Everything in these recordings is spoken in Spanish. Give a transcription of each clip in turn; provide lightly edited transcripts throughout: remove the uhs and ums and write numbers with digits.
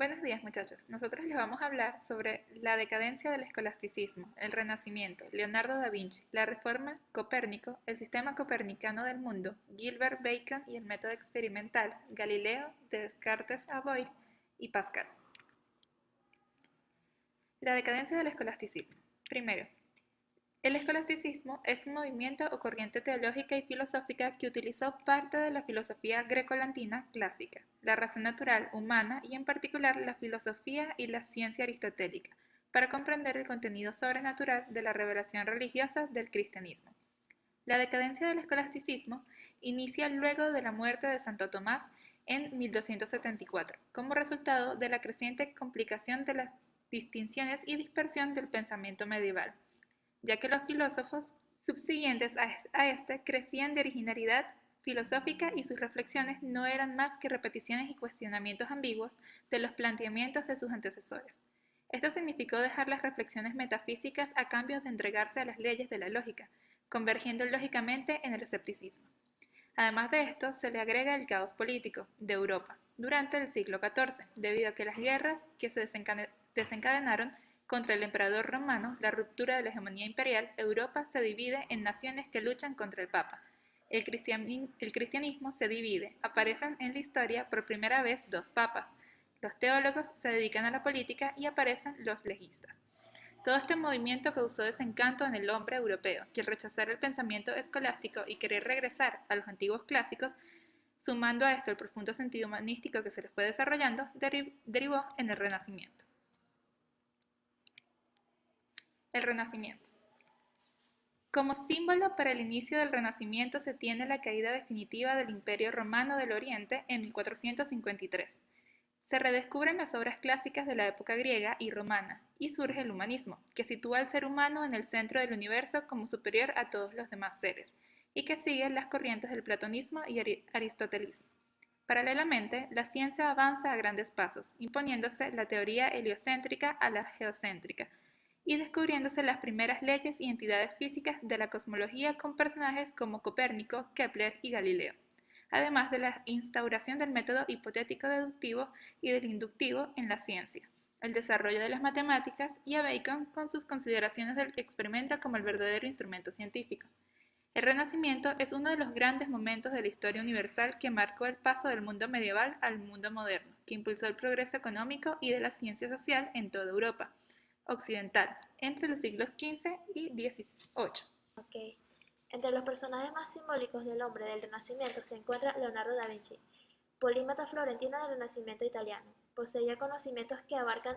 Buenos días, muchachos. Nosotros les vamos a hablar sobre la decadencia del escolasticismo, el Renacimiento, Leonardo da Vinci, la Reforma, Copérnico, el sistema copernicano del mundo, Gilbert Bacon y el método experimental, Galileo, de Descartes a Boyle y Pascal. La decadencia del escolasticismo. Primero, el escolasticismo es un movimiento o corriente teológica y filosófica que utilizó parte de la filosofía grecolatina clásica, la razón natural humana y en particular la filosofía y la ciencia aristotélica, para comprender el contenido sobrenatural de la revelación religiosa del cristianismo. La decadencia del escolasticismo inicia luego de la muerte de Santo Tomás en 1274, como resultado de la creciente complicación de las distinciones y dispersión del pensamiento medieval, ya que los filósofos subsiguientes a este crecían de originalidad filosófica y sus reflexiones no eran más que repeticiones y cuestionamientos ambiguos de los planteamientos de sus antecesores. Esto significó dejar las reflexiones metafísicas a cambio de entregarse a las leyes de la lógica, convergiendo lógicamente en el escepticismo. Además de esto, se le agrega el caos político de Europa durante el siglo XIV, debido a que las guerras que se desencadenaron contra el emperador romano, la ruptura de la hegemonía imperial, Europa se divide en naciones que luchan contra el Papa. El cristianismo se divide, aparecen en la historia por primera vez dos papas. Los teólogos se dedican a la política y aparecen los legistas. Todo este movimiento causó desencanto en el hombre europeo, que al rechazar el pensamiento escolástico y querer regresar a los antiguos clásicos, sumando a esto el profundo sentido humanístico que se les fue desarrollando, derivó en el Renacimiento. El Renacimiento. Como símbolo para el inicio del Renacimiento se tiene la caída definitiva del Imperio Romano del Oriente en 1453. Se redescubren las obras clásicas de la época griega y romana, y surge el humanismo, que sitúa al ser humano en el centro del universo como superior a todos los demás seres, y que sigue las corrientes del platonismo y aristotelismo. Paralelamente, la ciencia avanza a grandes pasos, imponiéndose la teoría heliocéntrica a la geocéntrica, y descubriéndose las primeras leyes y entidades físicas de la cosmología con personajes como Copérnico, Kepler y Galileo, además de la instauración del método hipotético-deductivo y del inductivo en la ciencia, el desarrollo de las matemáticas y a Bacon con sus consideraciones del experimento como el verdadero instrumento científico. El Renacimiento es uno de los grandes momentos de la historia universal que marcó el paso del mundo medieval al mundo moderno, que impulsó el progreso económico y de la ciencia social en toda Europa occidental, entre los siglos XV y XVIII. Ok. Entre los personajes más simbólicos del hombre del Renacimiento se encuentra Leonardo da Vinci, polímata florentino del Renacimiento italiano. Poseía conocimientos que abarcan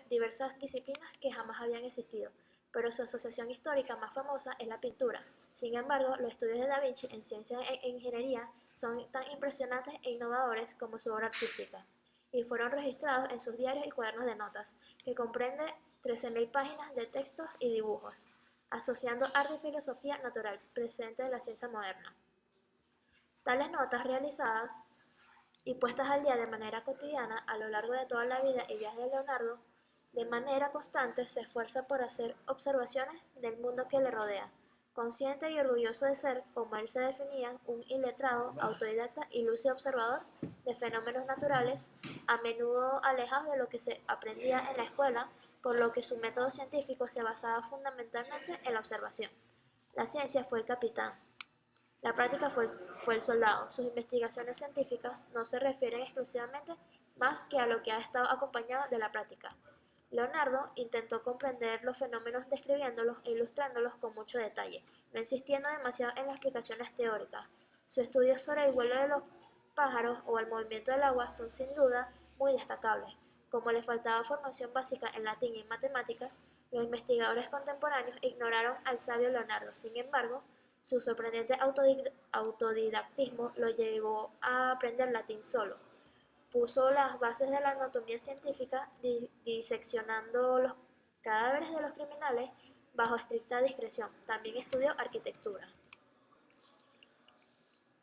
diversas disciplinas que jamás habían existido, pero su asociación histórica más famosa es la pintura. Sin embargo, los estudios de da Vinci en ciencia e ingeniería son tan impresionantes e innovadores como su obra artística, y fueron registrados en sus diarios y cuadernos de notas, que comprende 13.000 páginas de textos y dibujos, asociando arte y filosofía natural presente de la ciencia moderna. Tales notas realizadas y puestas al día de manera cotidiana a lo largo de toda la vida y viajes de Leonardo, de manera constante se esfuerza por hacer observaciones del mundo que le rodea, consciente y orgulloso de ser, como él se definía, un iletrado, autodidacta y lúcido observador de fenómenos naturales, a menudo alejados de lo que se aprendía en la escuela, por lo que su método científico se basaba fundamentalmente en la observación. La ciencia fue el capitán, la práctica fue el soldado. Sus investigaciones científicas no se refieren exclusivamente más que a lo que ha estado acompañado de la práctica. Leonardo intentó comprender los fenómenos describiéndolos e ilustrándolos con mucho detalle, no insistiendo demasiado en las explicaciones teóricas. Sus estudios sobre el vuelo de los pájaros o el movimiento del agua son sin duda muy destacables. Como le faltaba formación básica en latín y en matemáticas, los investigadores contemporáneos ignoraron al sabio Leonardo. Sin embargo, su sorprendente autodidactismo lo llevó a aprender latín solo. Puso las bases de la anatomía científica, diseccionando los cadáveres de los criminales bajo estricta discreción. También estudió arquitectura.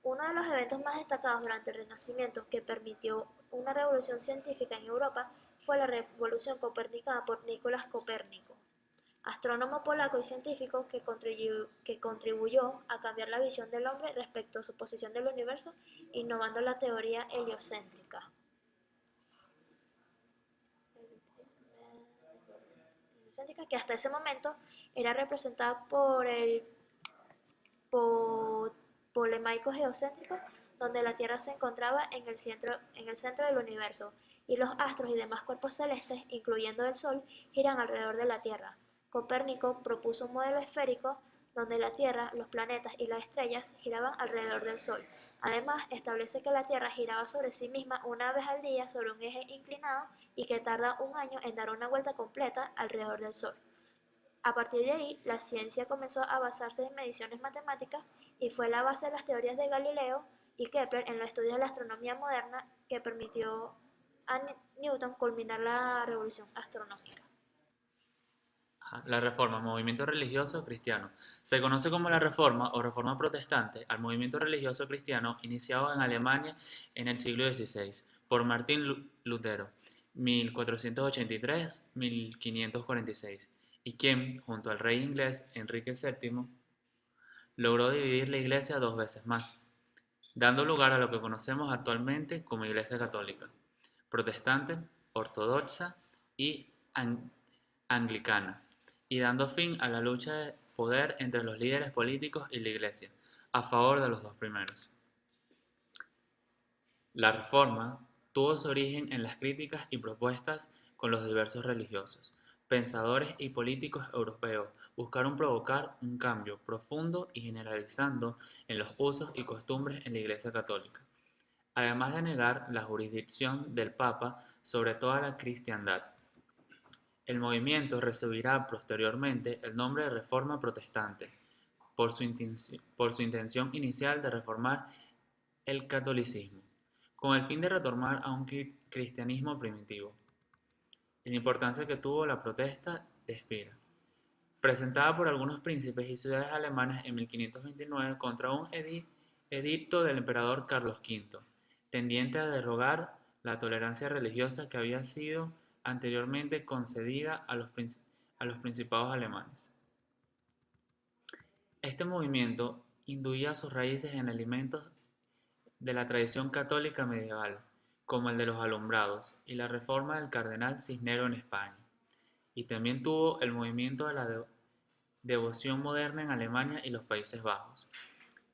Uno de los eventos más destacados durante el Renacimiento que permitió una revolución científica en Europa fue la revolución copernicana por Nicolás Copérnico, astrónomo polaco y científico que contribuyó a cambiar la visión del hombre respecto a su posición del universo, innovando la teoría heliocéntrica. heliocéntrica, que hasta ese momento era representada por el Ptolemaico geocéntrico, donde la Tierra se encontraba en el centro del universo, y los astros y demás cuerpos celestes, incluyendo el Sol, giran alrededor de la Tierra. Copérnico propuso un modelo esférico donde la Tierra, los planetas y las estrellas giraban alrededor del Sol. Además, establece que la Tierra giraba sobre sí misma una vez al día sobre un eje inclinado y que tarda un año en dar una vuelta completa alrededor del Sol. A partir de ahí, la ciencia comenzó a basarse en mediciones matemáticas y fue la base de las teorías de Galileo y Kepler en los estudios de la astronomía moderna que permitió a Newton culminar la revolución astronómica. La Reforma, movimiento religioso cristiano. Se conoce como la Reforma o Reforma Protestante al movimiento religioso cristiano iniciado en Alemania en el siglo XVI por Martín Lutero, 1483-1546, y quien, junto al rey inglés Enrique VII, logró dividir la Iglesia dos veces más, dando lugar a lo que conocemos actualmente como Iglesia Católica, protestante, ortodoxa y anglicana, y dando fin a la lucha de poder entre los líderes políticos y la Iglesia, a favor de los dos primeros. La Reforma tuvo su origen en las críticas y propuestas con los diversos religiosos, pensadores y políticos europeos buscaron provocar un cambio profundo y generalizando en los usos y costumbres en la Iglesia Católica, además de negar la jurisdicción del Papa sobre toda la cristiandad. El movimiento recibirá posteriormente el nombre de Reforma Protestante, por su intención inicial de reformar el catolicismo, con el fin de retornar a un cristianismo primitivo, y la importancia que tuvo la protesta de Spira, presentada por algunos príncipes y ciudades alemanas en 1529 contra un edicto del emperador Carlos V, tendiente a derogar la tolerancia religiosa que había sido anteriormente concedida a los principados alemanes. Este movimiento induía sus raíces en elementos de la tradición católica medieval, como el de los alumbrados y la reforma del cardenal Cisneros en España, y también tuvo el movimiento de la devoción moderna en Alemania y los Países Bajos,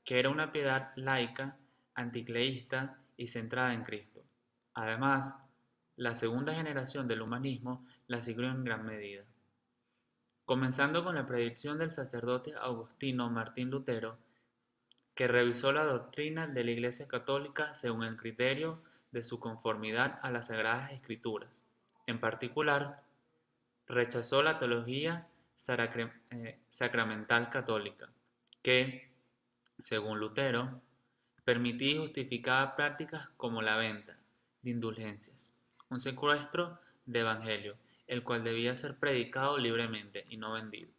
que era una piedad laica, anticleísta y centrada en Cristo. Además, la segunda generación del humanismo la siguió en gran medida, comenzando con la predicción del sacerdote agustino Martín Lutero, que revisó la doctrina de la Iglesia Católica según el criterio de su conformidad a las Sagradas Escrituras. En particular, rechazó la teología sacramental católica, que, según Lutero, permitía y justificaba prácticas como la venta de indulgencias, un secuestro de evangelio, el cual debía ser predicado libremente y no vendido.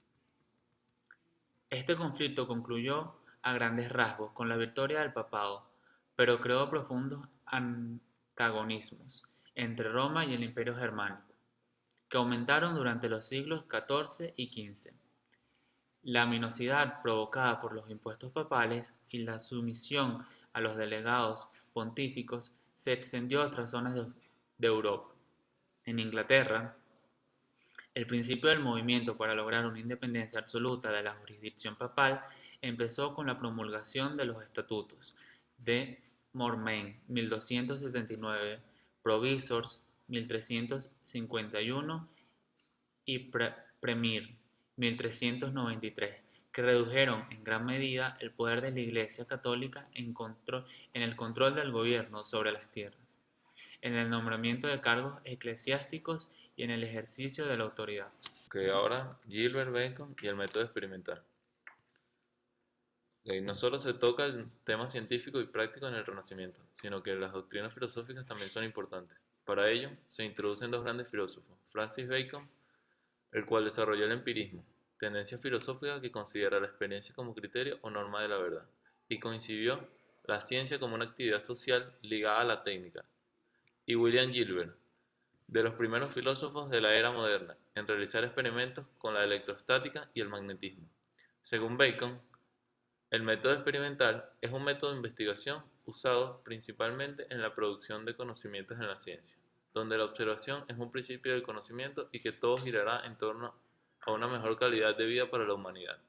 Este conflicto concluyó a grandes rasgos con la victoria del papado, pero creó profundos antagonismos entre Roma y el Imperio Germánico, que aumentaron durante los siglos XIV y XV. La minosidad provocada por los impuestos papales y la sumisión a los delegados pontíficos se extendió a otras zonas de Europa. En Inglaterra, el principio del movimiento para lograr una independencia absoluta de la jurisdicción papal empezó con la promulgación de los Estatutos de Mormain 1279, Provisors 1351 y Premier 1393, que redujeron en gran medida el poder de la Iglesia Católica en el control del gobierno sobre las tierras, en el nombramiento de cargos eclesiásticos y en el ejercicio de la autoridad. Ahora Gilbert Bacon y el método experimental. No solo se toca el tema científico y práctico en el Renacimiento, sino que las doctrinas filosóficas también son importantes. Para ello, se introducen dos grandes filósofos, Francis Bacon, el cual desarrolló el empirismo, tendencia filosófica que considera la experiencia como criterio o norma de la verdad, y concibió la ciencia como una actividad social ligada a la técnica, y William Gilbert, de los primeros filósofos de la era moderna en realizar experimentos con la electrostática y el magnetismo. Según Bacon, el método experimental es un método de investigación usado principalmente en la producción de conocimientos en la ciencia, donde la observación es un principio del conocimiento y que todo girará en torno a una mejor calidad de vida para la humanidad.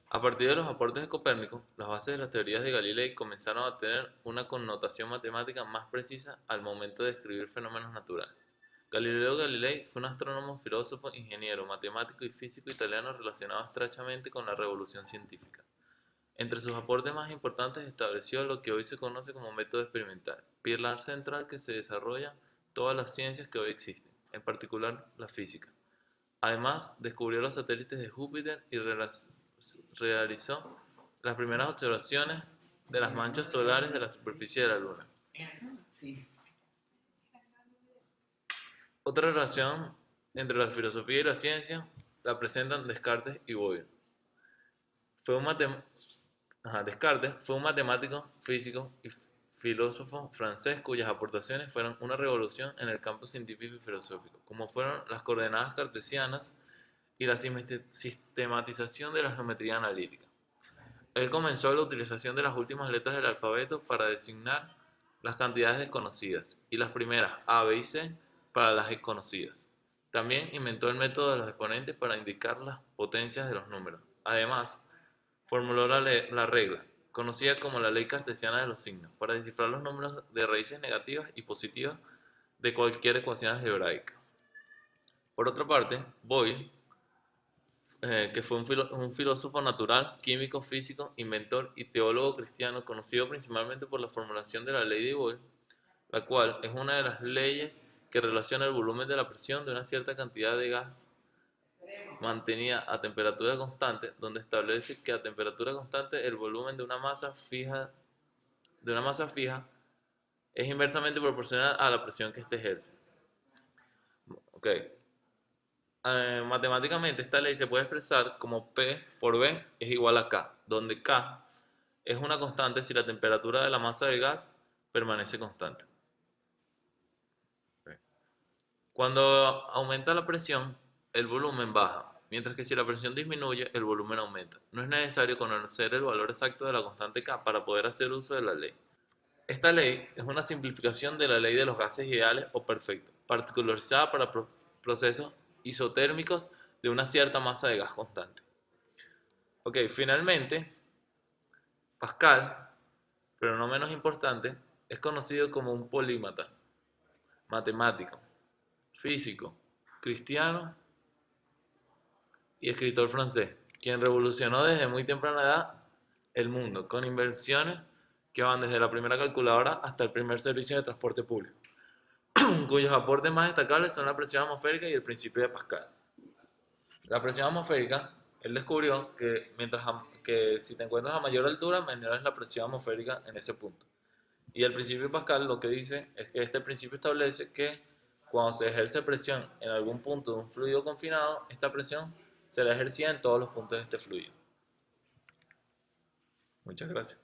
A partir de los aportes de Copérnico, las bases de las teorías de Galilei comenzaron a tener una connotación matemática más precisa al momento de describir fenómenos naturales. Galileo Galilei fue un astrónomo, filósofo, ingeniero, matemático y físico italiano relacionado estrechamente con la revolución científica. Entre sus aportes más importantes estableció lo que hoy se conoce como método experimental, pilar central que se desarrolla todas las ciencias que hoy existen, en particular la física. Además, descubrió los satélites de Júpiter y realizó las primeras observaciones de las manchas solares de la superficie de la Luna. Otra relación entre la filosofía y la ciencia la presentan Descartes y Boyle. Descartes fue un matemático, físico y filósofo francés cuyas aportaciones fueron una revolución en el campo científico y filosófico, como fueron las coordenadas cartesianas y la sistematización de la geometría analítica. Él comenzó la utilización de las últimas letras del alfabeto para designar las cantidades desconocidas y las primeras A, B y C para las desconocidas. También inventó el método de los exponentes para indicar las potencias de los números. Además, formuló la regla, conocida como la ley cartesiana de los signos, para descifrar los números de raíces negativas y positivas de cualquier ecuación algebraica. Por otra parte, Boyle, que fue un filósofo natural, químico, físico, inventor y teólogo cristiano, conocido principalmente por la formulación de la ley de Boyle, la cual es una de las leyes que relaciona el volumen de la presión de una cierta cantidad de gas mantenida a temperatura constante, donde establece que a temperatura constante el volumen de una masa fija es inversamente proporcional a la presión que éste ejerce. Matemáticamente esta ley se puede expresar como P por B es igual a K, donde K es una constante si la temperatura de la masa de gas permanece constante. Cuando aumenta la presión, el volumen baja, mientras que si la presión disminuye, el volumen aumenta. No es necesario conocer el valor exacto de la constante K para poder hacer uso de la ley. Esta ley es una simplificación de la ley de los gases ideales o perfectos, particularizada para procesos isotérmicos de una cierta masa de gas constante. Finalmente, Pascal, pero no menos importante, es conocido como un polímata, matemático, físico, cristiano y escritor francés, quien revolucionó desde muy temprana edad el mundo, con invenciones que van desde la primera calculadora hasta el primer servicio de transporte público, cuyos aportes más destacables son la presión atmosférica y el principio de Pascal. La presión atmosférica, él descubrió que si te encuentras a mayor altura, menor es la presión atmosférica en ese punto. Y el principio de Pascal lo que dice es que este principio establece que cuando se ejerce presión en algún punto de un fluido confinado, esta presión será ejercida en todos los puntos de este fluido. Muchas gracias.